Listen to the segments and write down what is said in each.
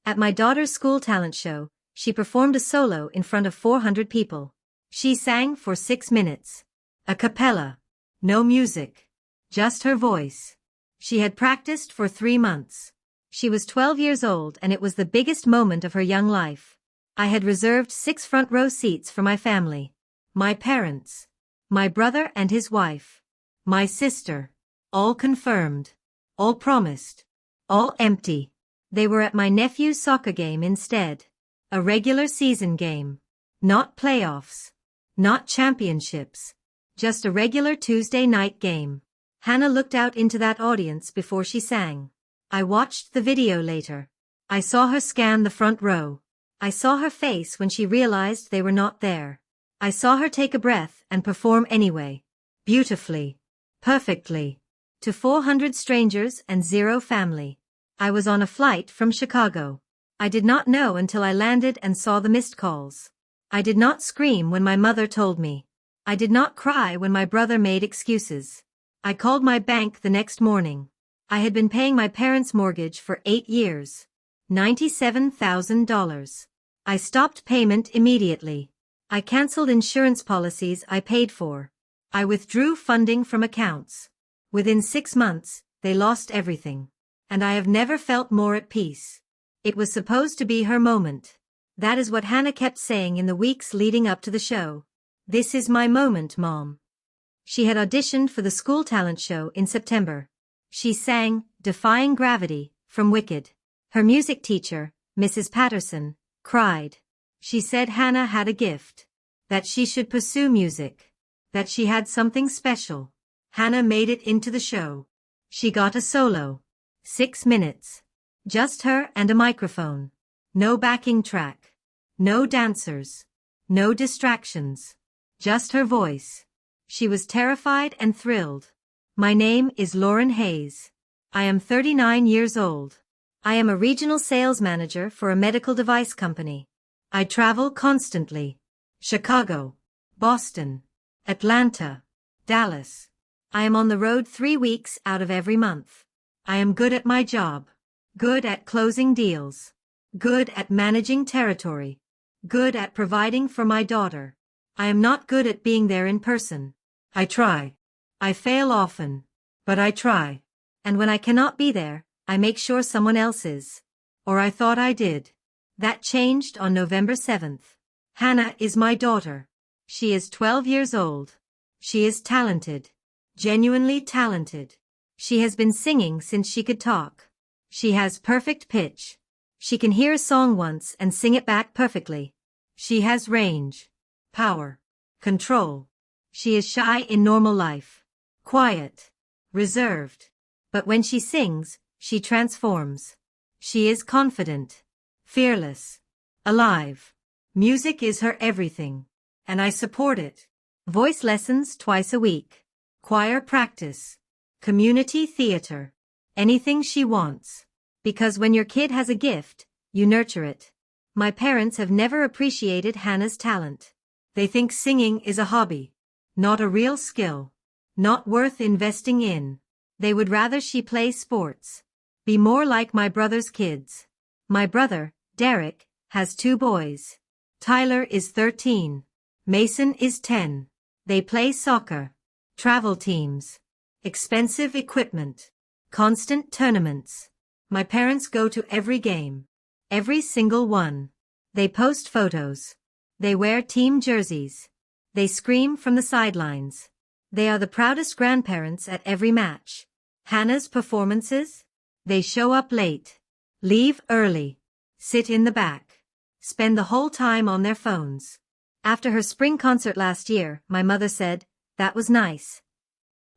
At my daughter's school talent show, she performed a solo in front of 400 people. She sang for 6 minutes. A cappella. No music. Just her voice. She had practiced for 3 months. She was 12 years old and it was the biggest moment of her young life. I had reserved 6 front row seats for my family. My parents. My brother and his wife. My sister. All confirmed. All promised. All empty. They were at my nephew's soccer game instead. A regular season game. Not playoffs. Not championships. Just a regular Tuesday night game. Hannah looked out into that audience before she sang. I watched the video later. I saw her scan the front row. I saw her face when she realized they were not there. I saw her take a breath and perform anyway. Beautifully. Perfectly. To 400 strangers and 0 family. I was on a flight from Chicago. I did not know until I landed and saw the missed calls. I did not scream when my mother told me. I did not cry when my brother made excuses. I called my bank the next morning. I had been paying my parents' mortgage for 8 years. $97,000. I stopped payment immediately. I canceled insurance policies I paid for. I withdrew funding from accounts. Within 6 months, they lost everything. And I have never felt more at peace. It was supposed to be her moment. That is what Hannah kept saying in the weeks leading up to the show. This is my moment, Mom. She had auditioned for the school talent show in September. She sang Defying Gravity from Wicked. Her music teacher, Mrs. Patterson, cried. She said Hannah had a gift. That she should pursue music. That she had something special. Hannah made it into the show. She got a solo. 6 minutes. Just her and a microphone. No backing track. No dancers. No distractions. Just her voice. She was terrified and thrilled. My name is Lauren Hayes. I am 39 years old. I am a regional sales manager for a medical device company. I travel constantly. Chicago, Boston, Atlanta, Dallas. I am on the road 3 weeks out of every month. I am good at my job. Good at closing deals. Good at managing territory. Good at providing for my daughter. I am not good at being there in person. I try. I fail often. But I try. And when I cannot be there, I make sure someone else is. Or I thought I did. That changed on November 7th. Hannah is my daughter. She is 12 years old. She is talented. Genuinely talented. She has been singing since she could talk. She has perfect pitch. She can hear a song once and sing it back perfectly. She has range. Power. Control. She is shy in normal life. Quiet. Reserved. But when she sings, she transforms. She is confident. Fearless. Alive. Music is her everything. And I support it. Voice lessons twice a week. Choir practice. Community theater. Anything she wants. Because when your kid has a gift, you nurture it. My parents have never appreciated Hannah's talent. They think singing is a hobby. Not a real skill. Not worth investing in. They would rather she play sports. Be more like my brother's kids. My brother, Derek, has 2 boys. Tyler is 13. Mason is 10. They play soccer. Travel teams. Expensive equipment. Constant tournaments. My parents go to every game. Every single one. They post photos. They wear team jerseys. They scream from the sidelines. They are the proudest grandparents at every match. Hannah's performances? They show up late. Leave early. Sit in the back. Spend the whole time on their phones. After her spring concert last year, my mother said, "That was nice.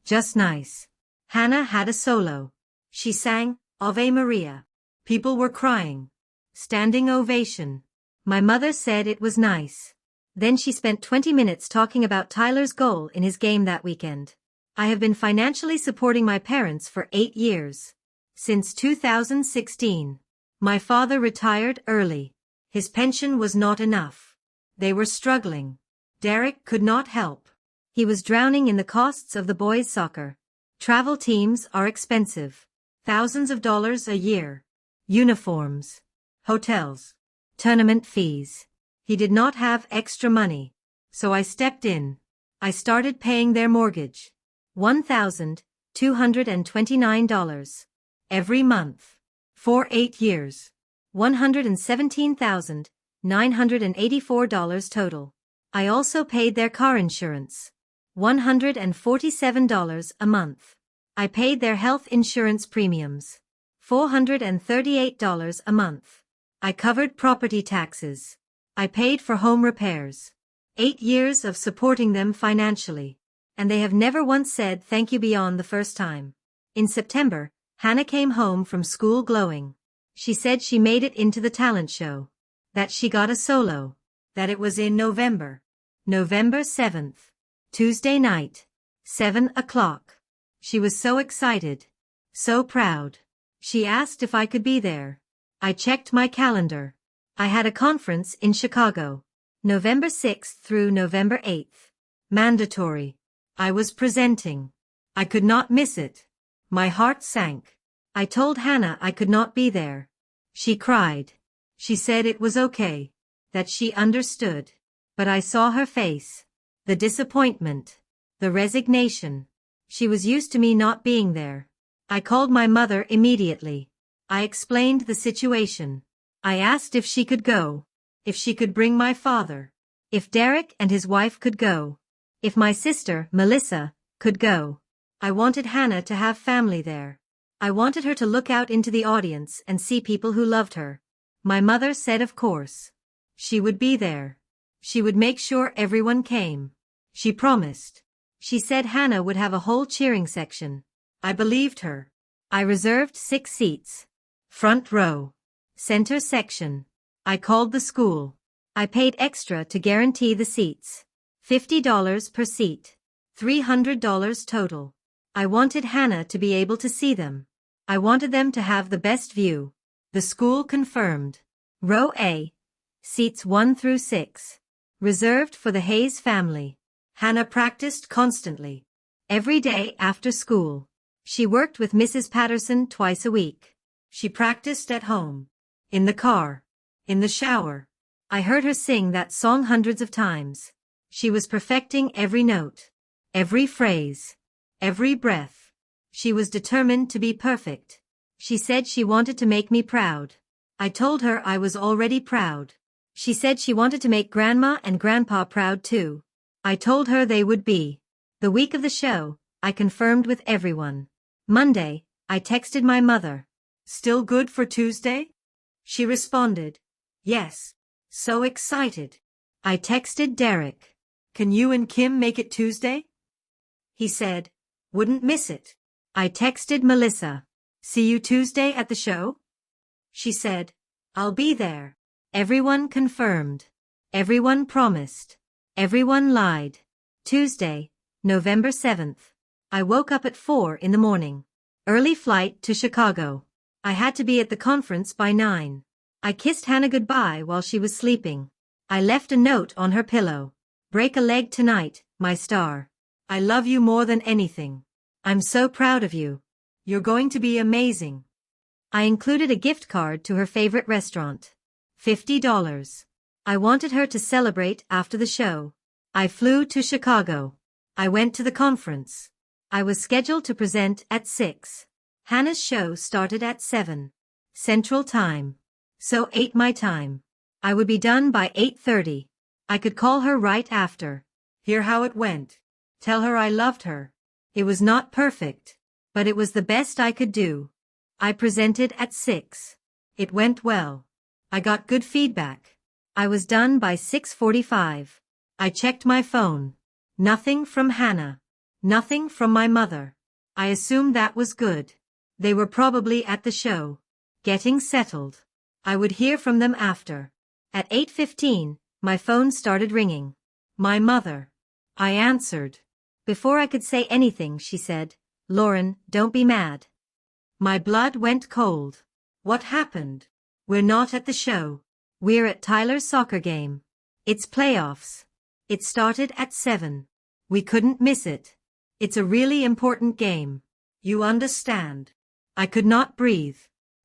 Just nice." Hannah had a solo. She sang Ave Maria. People were crying. Standing ovation. My mother said it was nice. Then she spent 20 minutes talking about Tyler's goal in his game that weekend. I have been financially supporting my parents for 8 years. Since 2016. My father retired early. His pension was not enough. They were struggling. Derek could not help. He was drowning in the costs of the boys' soccer. Travel teams are expensive. Thousands of dollars a year. Uniforms. hotels, tournament fees. He did not have extra money. So I stepped in. I started paying their mortgage. $1,229 every month. For 8 years. $117,984 total. I also paid their car insurance. $147 a month. I paid their health insurance premiums. $438 a month. I covered property taxes. I paid for home repairs. 8 years of supporting them financially. And they have never once said thank you beyond the first time. In September, Hannah came home from school glowing. She said she made it into the talent show. That she got a solo. That it was in November. November 7th. Tuesday night. 7 o'clock. She was so excited. So proud. She asked if I could be there. I checked my calendar. I had a conference in Chicago. November 6th through November 8th. Mandatory. I was presenting. I could not miss it. My heart sank. I told Hannah I could not be there. She cried. She said it was okay. That she understood. But I saw her face. The disappointment. The resignation. She was used to me not being there. I called my mother immediately. I explained the situation. I asked if she could go. If she could bring my father. If Derek and his wife could go. If my sister, Melissa, could go. I wanted Hannah to have family there. I wanted her to look out into the audience and see people who loved her. My mother said of course. She would be there. She would make sure everyone came. She promised. She said Hannah would have a whole cheering section. I believed her. I reserved 6 seats. Front row. Center section. I called the school. I paid extra to guarantee the seats. $50 per seat. $300 total. I wanted Hannah to be able to see them. I wanted them to have the best view. The school confirmed. Row A. Seats 1 through 6. Reserved for the Hayes family. Hannah practiced constantly. Every day after school. She worked with Mrs. Patterson twice a week. She practiced at home. In the car. In the shower. I heard her sing that song hundreds of times. She was perfecting every note. Every phrase. Every breath. She was determined to be perfect. She said she wanted to make me proud. I told her I was already proud. She said she wanted to make Grandma and Grandpa proud too. I told her they would be. The week of the show, I confirmed with everyone. Monday, I texted my mother. Still good for Tuesday? She responded. Yes. So excited. I texted Derek. Can you and Kim make it Tuesday? He said. Wouldn't miss it. I texted Melissa. See you Tuesday at the show? She said. I'll be there. Everyone confirmed. Everyone promised. Everyone lied. Tuesday, November 7th. I woke up at 4 in the morning. Early flight to Chicago. I had to be at the conference by 9. I kissed Hannah goodbye while she was sleeping. I left a note on her pillow. Break a leg tonight, my star. I love you more than anything. I'm so proud of you. You're going to be amazing. I included a gift card to her favorite restaurant. $50. I wanted her to celebrate after the show. I flew to Chicago. I went to the conference. I was scheduled to present at 6. Hannah's show started at 7. Central Time. So 8 my time. I would be done by 8:30. I could call her right after. Hear how it went. Tell her I loved her. It was not perfect. But it was the best I could do. I presented at 6. It went well. I got good feedback. I was done by 6:45. I checked my phone. Nothing from Hannah. Nothing from my mother. I assumed that was good. They were probably at the show. Getting settled. I would hear from them after. At 8:15, my phone started ringing. My mother. I answered. Before I could say anything, she said, Lauren, don't be mad. My blood went cold. What happened? We're not at the show. We're at Tyler's soccer game. It's playoffs. It started at 7. We couldn't miss it. It's a really important game. You understand. I could not breathe.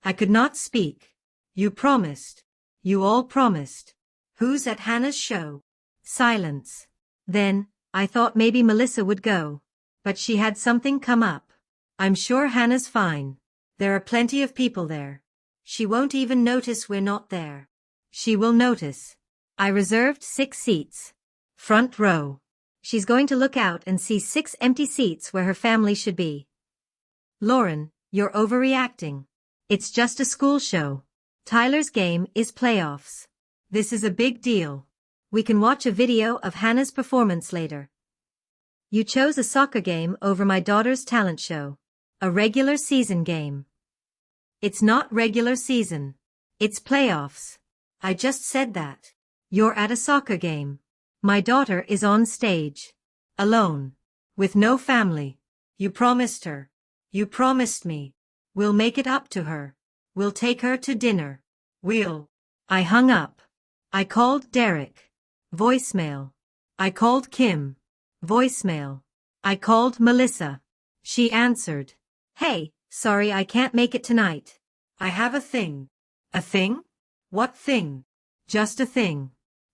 I could not speak. You promised. You all promised. Who's at Hannah's show? Silence. Then, I thought maybe Melissa would go. But she had something come up. I'm sure Hannah's fine. There are plenty of people there. She won't even notice we're not there. She will notice. I reserved 6 seats. Front row. She's going to look out and see 6 empty seats where her family should be. Lauren, you're overreacting. It's just a school show. Tyler's game is playoffs. This is a big deal. We can watch a video of Hannah's performance later. You chose a soccer game over my daughter's talent show. A regular season game. It's not regular season. It's playoffs. I just said that. You're at a soccer game. My daughter is on stage. Alone. With no family. You promised her. You promised me. We'll make it up to her. We'll take her to dinner. We'll. I hung up. I called Derek. Voicemail. I called Kim. Voicemail. I called Melissa. She answered. Hey, sorry I can't make it tonight. I have a thing. A thing? What thing? Just a thing.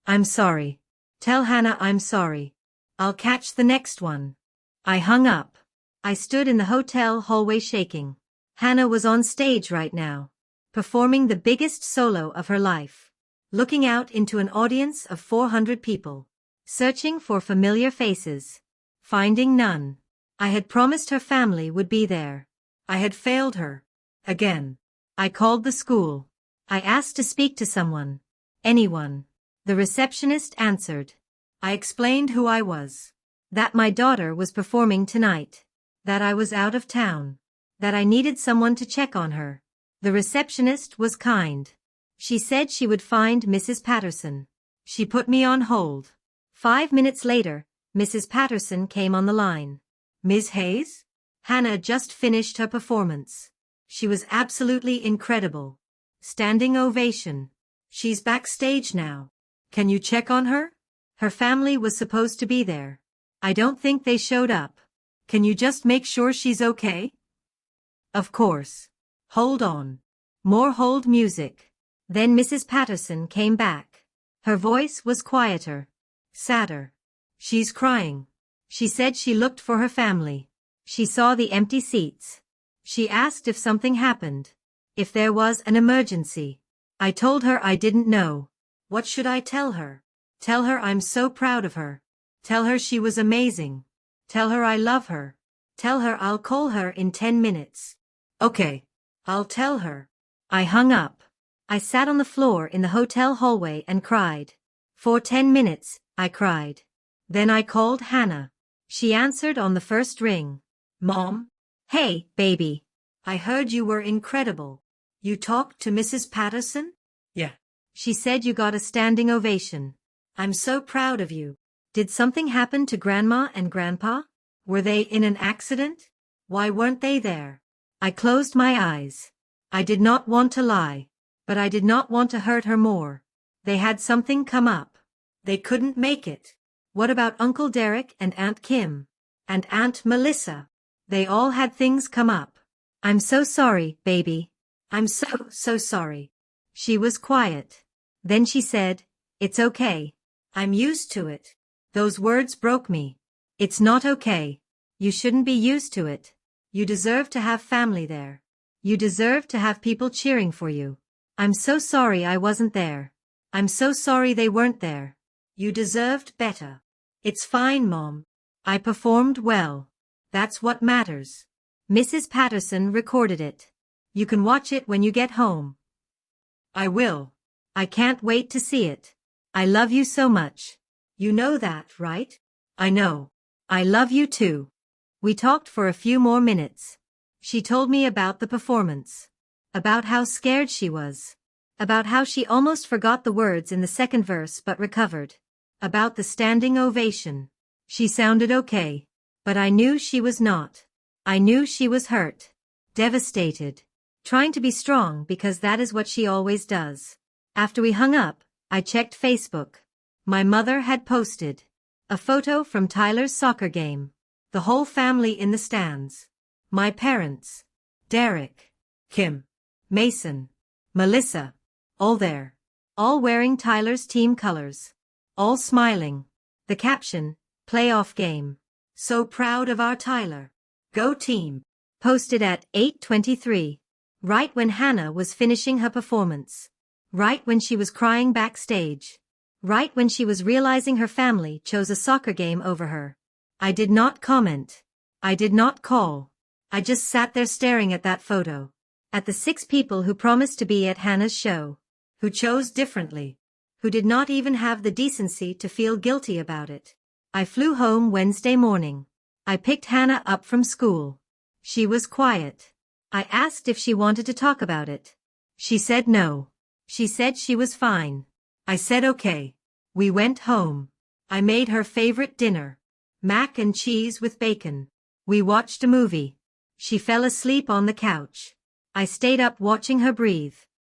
I'm sorry. Tell Hannah I'm sorry. I'll catch the next one. I hung up. I stood in the hotel hallway shaking. Hannah was on stage right now, performing the biggest solo of her life, looking out into an audience of 400 people, searching for familiar faces, finding none. I had promised her family would be there. I had failed her. Again. I called the school. I asked to speak to someone. Anyone. The receptionist answered. I explained who I was. That my daughter was performing tonight. That I was out of town. That I needed someone to check on her. The receptionist was kind. She said she would find Mrs. Patterson. She put me on hold. 5 minutes later, Mrs. Patterson came on the line. Ms. Hayes? Hannah just finished her performance. She was absolutely incredible. Standing ovation. She's backstage now. Can you check on her? Her family was supposed to be there. I don't think they showed up. Can you just make sure she's okay? Of course. Hold on. More hold music. Then Mrs. Patterson came back. Her voice was quieter. Sadder. She's crying. She said she looked for her family. She saw the empty seats. She asked if something happened. If there was an emergency. I told her I didn't know. What should I tell her? Tell her I'm so proud of her. Tell her she was amazing. Tell her I love her. Tell her I'll call her in 10 minutes. Okay. I'll tell her. I hung up. I sat on the floor in the hotel hallway and cried. For 10 minutes, I cried. Then I called Hannah. She answered on the first ring. Mom? Hey, baby. I heard you were incredible. You talked to Mrs. Patterson? Yeah. She said you got a standing ovation. I'm so proud of you. Did something happen to Grandma and Grandpa? Were they in an accident? Why weren't they there? I closed my eyes. I did not want to lie. But I did not want to hurt her more. They had something come up. They couldn't make it. What about Uncle Derek and Aunt Kim? And Aunt Melissa? They all had things come up. I'm so sorry, baby. I'm so sorry. She was quiet. Then she said, It's okay. I'm used to it. Those words broke me. It's not okay. You shouldn't be used to it. You deserve to have family there. You deserve to have people cheering for you. I'm so sorry I wasn't there. I'm so sorry they weren't there. You deserved better. It's fine, Mom. I performed well. That's what matters. Mrs. Patterson recorded it. You can watch it when you get home. I will. I can't wait to see it. I love you so much. You know that, right? I know. I love you too. We talked for a few more minutes. She told me about the performance. About how scared she was. About how she almost forgot the words in the second verse but recovered. About the standing ovation. She sounded okay. But I knew she was not. I knew she was hurt. Devastated. Trying to be strong because that is what she always does. After we hung up, I checked Facebook. My mother had posted a photo from Tyler's soccer game. The whole family in the stands. My parents. Derek. Kim. Mason. Melissa. All there. All wearing Tyler's team colors. All smiling. The caption, playoff game. So proud of our Tyler. Go team. Posted at 8:23. Right when Hannah was finishing her performance. Right when she was crying backstage. Right when she was realizing her family chose a soccer game over her. I did not comment. I did not call. I just sat there staring at that photo. At the 6 people who promised to be at Hannah's show. Who chose differently. Who did not even have the decency to feel guilty about it. I flew home Wednesday morning. I picked Hannah up from school. She was quiet. I asked if she wanted to talk about it. She said no. She said she was fine. I said okay. We went home. I made her favorite dinner. Mac and cheese with bacon. We watched a movie. She fell asleep on the couch. I stayed up watching her breathe.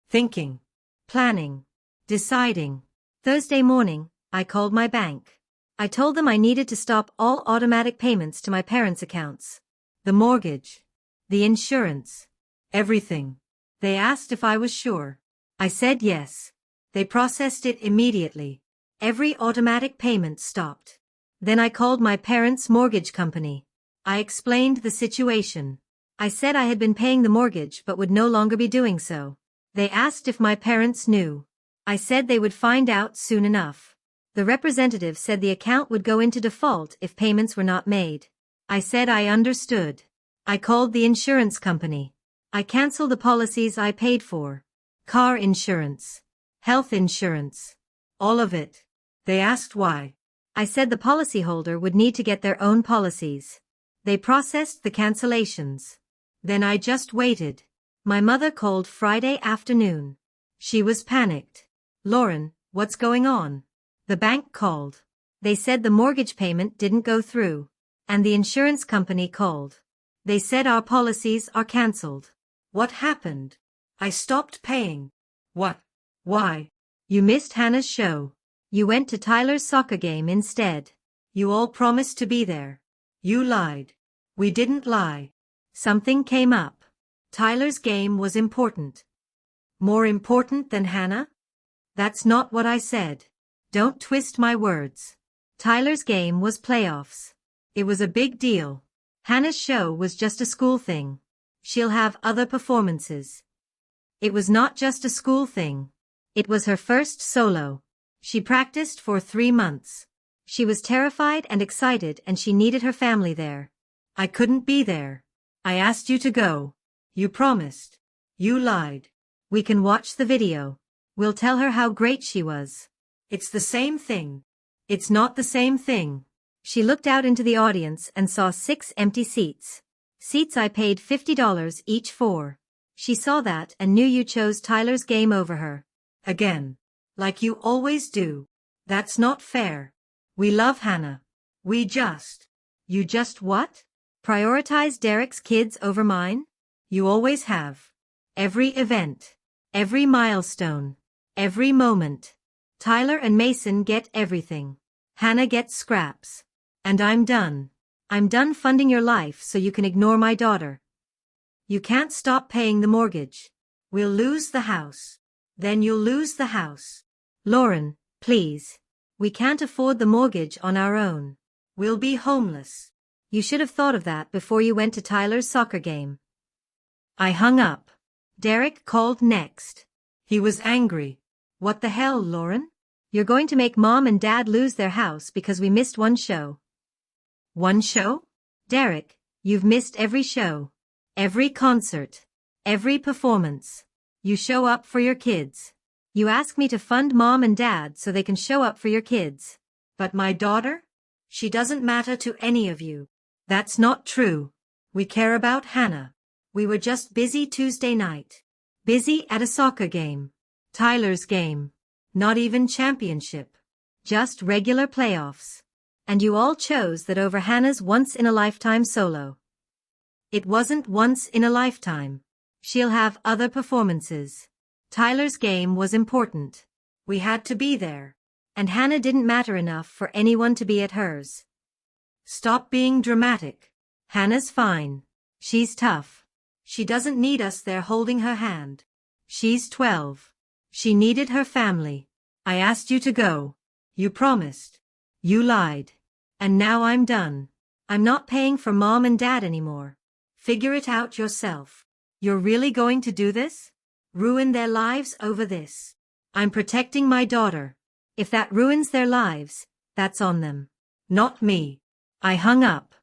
Thinking. Planning. Deciding. Thursday morning, I called my bank. I told them I needed to stop all automatic payments to my parents' accounts. The mortgage. The insurance. Everything. They asked if I was sure. I said yes. They processed it immediately. Every automatic payment stopped. Then I called my parents' mortgage company. I explained the situation. I said I had been paying the mortgage but would no longer be doing so. They asked if my parents knew. I said they would find out soon enough. The representative said the account would go into default if payments were not made. I said I understood. I called the insurance company. I canceled the policies I paid for. Car insurance. Health insurance. All of it. They asked why. I said the policyholder would need to get their own policies. They processed the cancellations. Then I just waited. My mother called Friday afternoon. She was panicked. Lauren, what's going on? The bank called. They said the mortgage payment didn't go through. And the insurance company called. They said our policies are cancelled. What happened? I stopped paying. What? Why? You missed Hannah's show. You went to Tyler's soccer game instead. You all promised to be there. You lied. We didn't lie. Something came up. Tyler's game was important. More important than Hannah? That's not what I said. Don't twist my words. Tyler's game was playoffs. It was a big deal. Hannah's show was just a school thing. She'll have other performances. It was not just a school thing. It was her first solo. She practiced for 3 months. She was terrified and excited and she needed her family there. I couldn't be there. I asked you to go. You promised. You lied. We can watch the video. We'll tell her how great she was. It's the same thing. It's not the same thing. She looked out into the audience and saw 6 empty seats. Seats I paid $50 each for. She saw that and knew you chose Tyler's game over her. Again. Like you always do. That's not fair. We love Hannah. You just what? Prioritize Derek's kids over mine? You always have. Every event. Every milestone. Every moment. Tyler and Mason get everything. Hannah gets scraps. And I'm done. I'm done funding your life so you can ignore my daughter. You can't stop paying the mortgage. We'll lose the house. Then you'll lose the house. Lauren, please. We can't afford the mortgage on our own. We'll be homeless. You should have thought of that before you went to Tyler's soccer game. I hung up. Derek called next. He was angry. What the hell, Lauren? You're going to make Mom and Dad lose their house because we missed one show. One show? Derek, you've missed every show. Every concert. Every performance. You show up for your kids. You ask me to fund Mom and Dad so they can show up for your kids. But my daughter? She doesn't matter to any of you. That's not true. We care about Hannah. We were just busy Tuesday night. Busy at a soccer game. Tyler's game. Not even championship. Just regular playoffs. And you all chose that over Hannah's once-in-a-lifetime solo. It wasn't once in a lifetime. She'll have other performances. Tyler's game was important. We had to be there. And Hannah didn't matter enough for anyone to be at hers. Stop being dramatic. Hannah's fine. She's tough. She doesn't need us there holding her hand. She's 12. She needed her family. I asked you to go. You promised. You lied. And now I'm done. I'm not paying for mom and dad anymore. Figure it out yourself. You're really going to do this? Ruin their lives over this? I'm protecting my daughter. If that ruins their lives, that's on them. Not me. I hung up.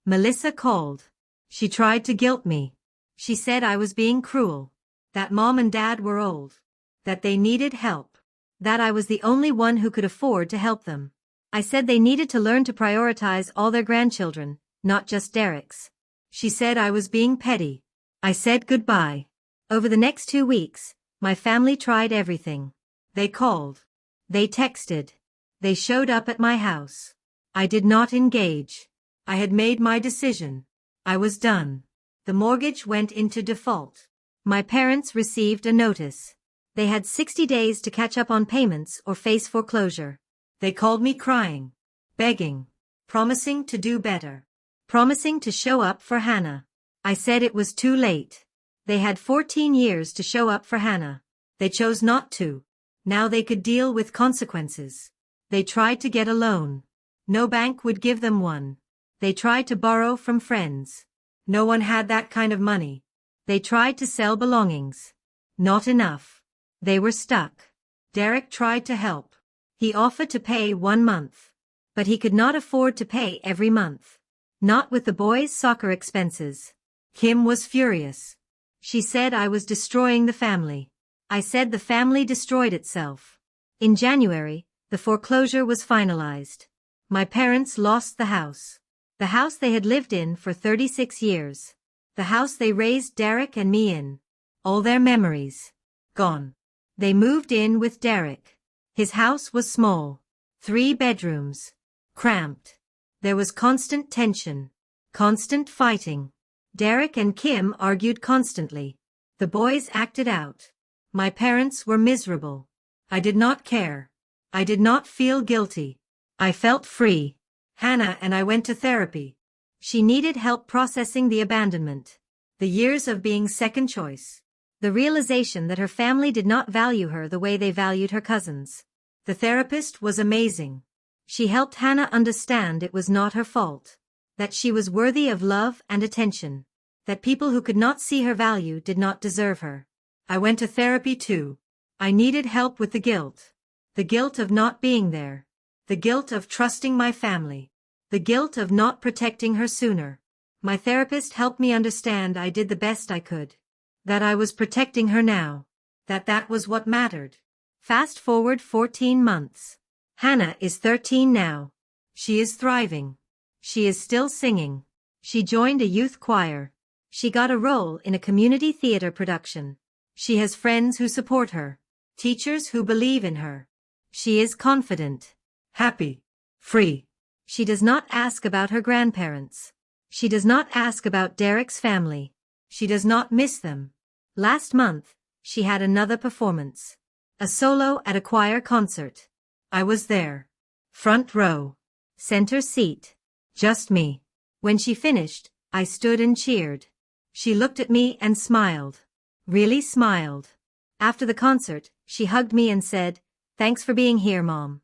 Melissa called. She tried to guilt me. She said I was being cruel. That mom and dad were old. That they needed help. That I was the only one who could afford to help them. I said they needed to learn to prioritize all their grandchildren, not just Derek's. She said I was being petty. I said goodbye. Over the next 2 weeks, my family tried everything. They called. They texted. They showed up at my house. I did not engage. I had made my decision. I was done. The mortgage went into default. My parents received a notice. They had 60 days to catch up on payments or face foreclosure. They called me crying, begging, promising to do better, promising to show up for Hannah. I said it was too late. They had 14 years to show up for Hannah. They chose not to. Now they could deal with consequences. They tried to get a loan. No bank would give them one. They tried to borrow from friends. No one had that kind of money. They tried to sell belongings. Not enough. They were stuck. Derek tried to help. He offered to pay 1 month. But he could not afford to pay every month. Not with the boys' soccer expenses. Kim was furious. She said I was destroying the family. I said the family destroyed itself. In January, the foreclosure was finalized. My parents lost the house. The house they had lived in for 36 years. The house they raised Derek and me in. All their memories. Gone. They moved in with Derek. His house was small. 3 bedrooms. Cramped. There was constant tension. Constant fighting. Derek and Kim argued constantly. The boys acted out. My parents were miserable. I did not care. I did not feel guilty. I felt free. Hannah and I went to therapy. She needed help processing the abandonment. The years of being second choice. The realization that her family did not value her the way they valued her cousins. The therapist was amazing. She helped Hannah understand it was not her fault. That she was worthy of love and attention. That people who could not see her value did not deserve her. I went to therapy too. I needed help with the guilt. The guilt of not being there. The guilt of trusting my family. The guilt of not protecting her sooner. My therapist helped me understand I did the best I could. That I was protecting her now. That was what mattered. Fast forward 14 months. Hannah is 13 now. She is thriving. She is still singing. She joined a youth choir. She got a role in a community theater production. She has friends who support her. Teachers who believe in her. She is confident. Happy. Free. She does not ask about her grandparents. She does not ask about Derek's family. She does not miss them. Last month, she had another performance. A solo at a choir concert. I was there. Front row. Center seat. Just me. When she finished, I stood and cheered. She looked at me and smiled. Really smiled. After the concert, she hugged me and said, "Thanks for being here, Mom."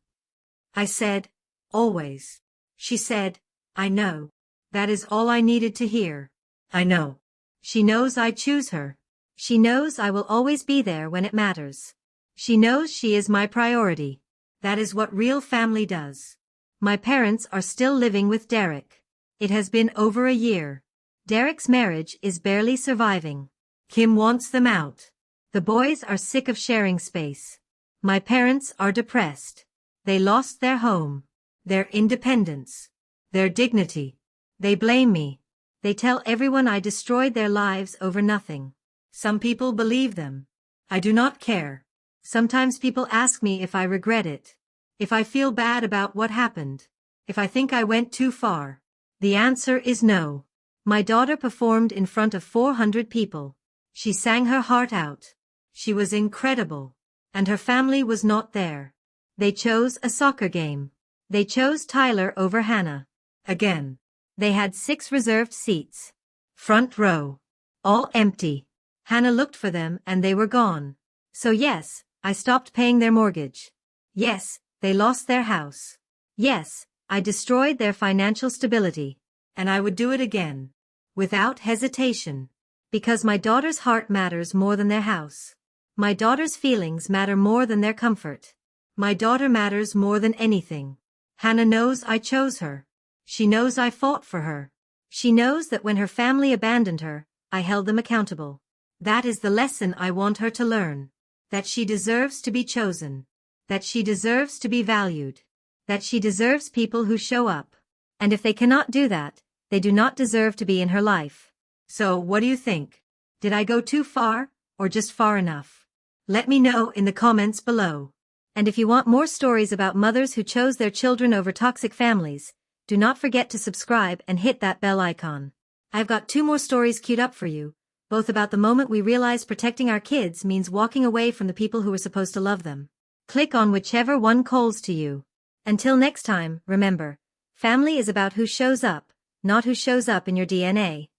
I said, "Always." She said, "I know. That is all I needed to hear. I know." She knows I choose her. She knows I will always be there when it matters. She knows she is my priority. That is what real family does. My parents are still living with Derek. It has been over a year. Derek's marriage is barely surviving. Kim wants them out. The boys are sick of sharing space. My parents are depressed. They lost their home, their independence, their dignity. They blame me. They tell everyone I destroyed their lives over nothing. Some people believe them. I do not care. Sometimes people ask me if I regret it. If I feel bad about what happened. If I think I went too far. The answer is no. My daughter performed in front of 400 people. She sang her heart out. She was incredible. And her family was not there. They chose a soccer game. They chose Tyler over Hannah. Again. They had 6 reserved seats. Front row. All empty. Hannah looked for them and they were gone. So yes, I stopped paying their mortgage. Yes, they lost their house. Yes, I destroyed their financial stability. And I would do it again. Without hesitation. Because my daughter's heart matters more than their house. My daughter's feelings matter more than their comfort. My daughter matters more than anything. Hannah knows I chose her. She knows I fought for her. She knows that when her family abandoned her, I held them accountable. That is the lesson I want her to learn. That she deserves to be chosen. That she deserves to be valued. That she deserves people who show up. And if they cannot do that, they do not deserve to be in her life. So, what do you think? Did I go too far, or just far enough? Let me know in the comments below. And if you want more stories about mothers who chose their children over toxic families, do not forget to subscribe and hit that bell icon. I've got 2 more stories queued up for you, both about the moment we realize protecting our kids means walking away from the people who were supposed to love them. Click on whichever one calls to you. Until next time, remember, family is about who shows up, not who shows up in your DNA.